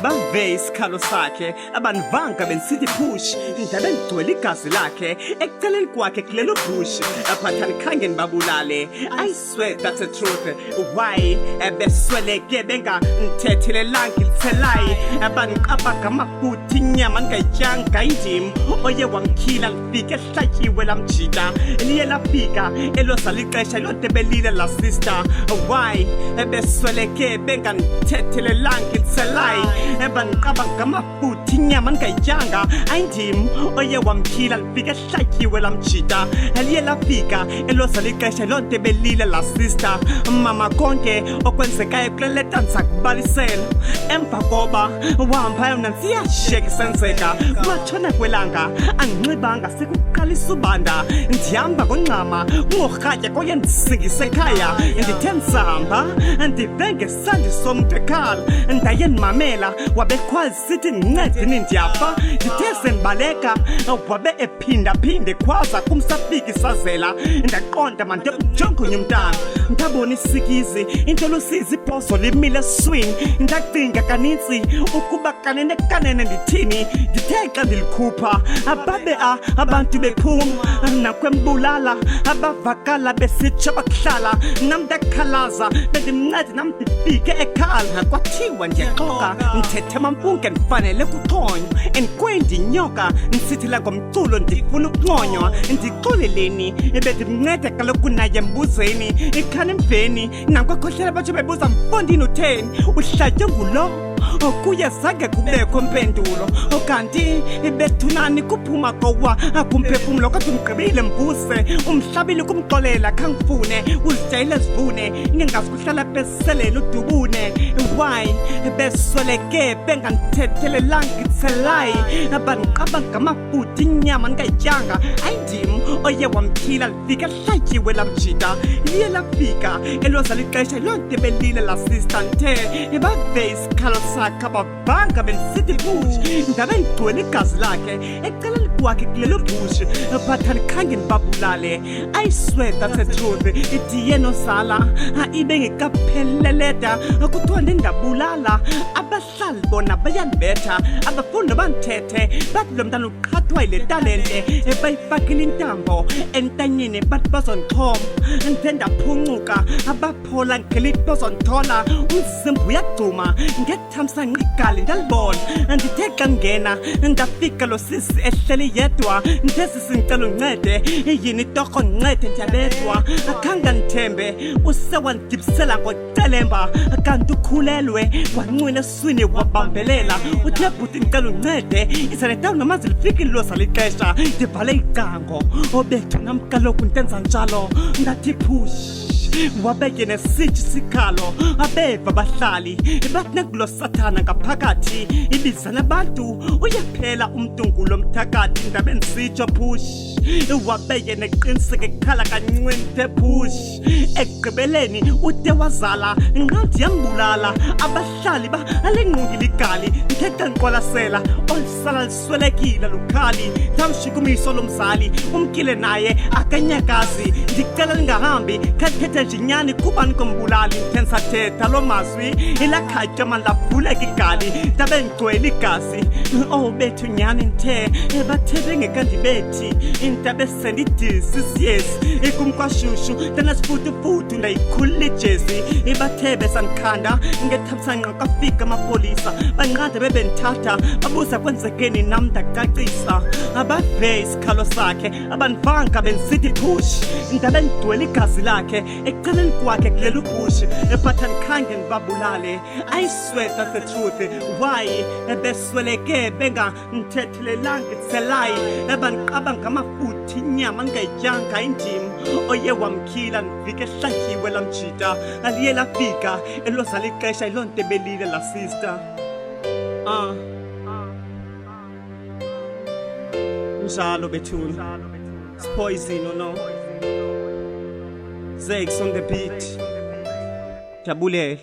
bave isikhalo sakhe abanivanga benisithi push indaba engigcwele igazi lakhe ekuceleni kwakhe kulelo bush aphathani khange nibabulale. I swear that's the truth. Why besweleke bengangithethelelanga ilithelayi abaniqabaga amafuthi inyama ngayitshanga indim oye wangikhila lifike ehlatyiwe lamjita liye lafika elozala ixesha lonke belile la sister. Why besweleke bengangithethelelanga ilithelayi abaniqabaga amafuthi inyama ngayitshanga indim oye wamkhila lifike ehlatyiwe lamjita liye lafika elozala ixesha lonke belile la sister. Mama konke okwenzekayo kuleleta ndizakubalisela emva koba wahambayo nantsiyasheka isenzeka kumatshona kwelanga andinxibanga sekuqalisa ubanda ndihamba ngongxama ngorhatya koye ndisingise ekhaya ndithe ndisahamba ndive ngesandi somntu ekhala ndaye ndimamela wabekhwazi sithi ndincedini ndiyafa ndithe sendibaleka wabe ephindaphinde khwaza kumsafika isazela ndaqonda mande ujongonye umntana ndabona isikizi into lusizi ibhozo limile swing ndacinga kanintsi ukuba kanene ndithini ndithe xa ndilikhupha ababe abantu bephuma nakwembulala abavakala besitsho bakuhlala nam ndakhalaza bendimncede nam ndifike ekhala kwathiwa ndiyaxoka ndithethe mampunge ndifanele kuxonywa enkwendinyoka ndisithila ngomculo ndifuna ukunconywa ndixoleleni bendimncede kaloku naye mbuzeni ikhana emveni nakwakhohlela batsho bebuza mfondini utheni uhlatywe ngulo okuye zange kubekho mpendulo kanti bethunani kuphuma kowa kumphefumlo kodwa umgqibile mbuse umhlabile kumxolela khangifune uzijayile zivune ngingazi kuhlala beselela udubune. Why besweleke bengandithethelelanga ithelayi abaniqaba ngamafuthi inyama ningayitshanga ayindim oye wamkhila lifike ehlatyiwe lamjita liye lafika elozala ixesha lonke belile la sister nthe bave isikhalo sakhe abavanga benisithi push ndabe ngigcwele igazi lakhe eceleni kwakhe kulelo bush bathani khange nibabulale. I swear that's the truth. Itiye nozala ibe ngekapheleleda kuthiwa ndingabulala abahlali bona bayandibetha abafundi bandithethe bathi lo mntana uqhathwa yile talente bayifakile intambo entanyeni bathi bazondixhoma ndithe ndaphuncuka abaphola ngelithi bazondithola umzimba uyagcuma ngekuthamsa ngigali ndalibona ndithe xa ngena ndafika lo sisi ehleli yedwa ndithe sisi ngicela uncede yini torho ndincede ndiyabedwa akhange ndithembe usewandibisela ngocelemba kanti ukhulelwe wancwina eswini wabambelela uthe bhuti ngicela uncede izanetawu namazi lifikile lozala ixesha ndibhale iqango obethu nam kaloku ntenza njalo ndathi push wabeke nesitshi sikhalo abeva abahlali bathi nakulo sathana ngaphakathi ibizana abantu uyaphela umntungulo mthakathi ndabe ndisitsho push wabeke neqiniseke ekhala kancweni the push ekugqibeleni ude wazala nqathi yambulala abahlali alenqungile igali ndithetha ndiqwalasela olisala liswelekile lukhali thamshukumiso lomzali umkile naye akanyakazi ndicela lingahambi khathethe njinyani kuba nikombulali ndithetha lo mazwi ilakhatya mandlavuleka igali ndabe ngigcwele igazi bethu nyani nthe bathethe ngekandibethi intabe sendidisi siyesi kumkwashushu ndanasifutufutu ndayikhulula ijezi bathebe sandikhanda ngethamsanqa kwafika amapolisa banqanda bebendithatha babuza kwenzekeni nam ndacacisa abave isikhalo sakhe abanivanga bendisithi push ndabe ngigcwele igazi lakhe eceleni kwakhe kulelo bush ephathani khange nibabulale. I swear that's the truth. Why besweleke bengangithethelelanga ithelayi abaniqaba ngamafuthi inyama ngayitshanga indim oye wamkhila ndifike ehlatyiwe lamjita aliye lafika elozala ixesha ilonto belile la sister. Njalo bethuni Poison or no Zex on the beat Jabulela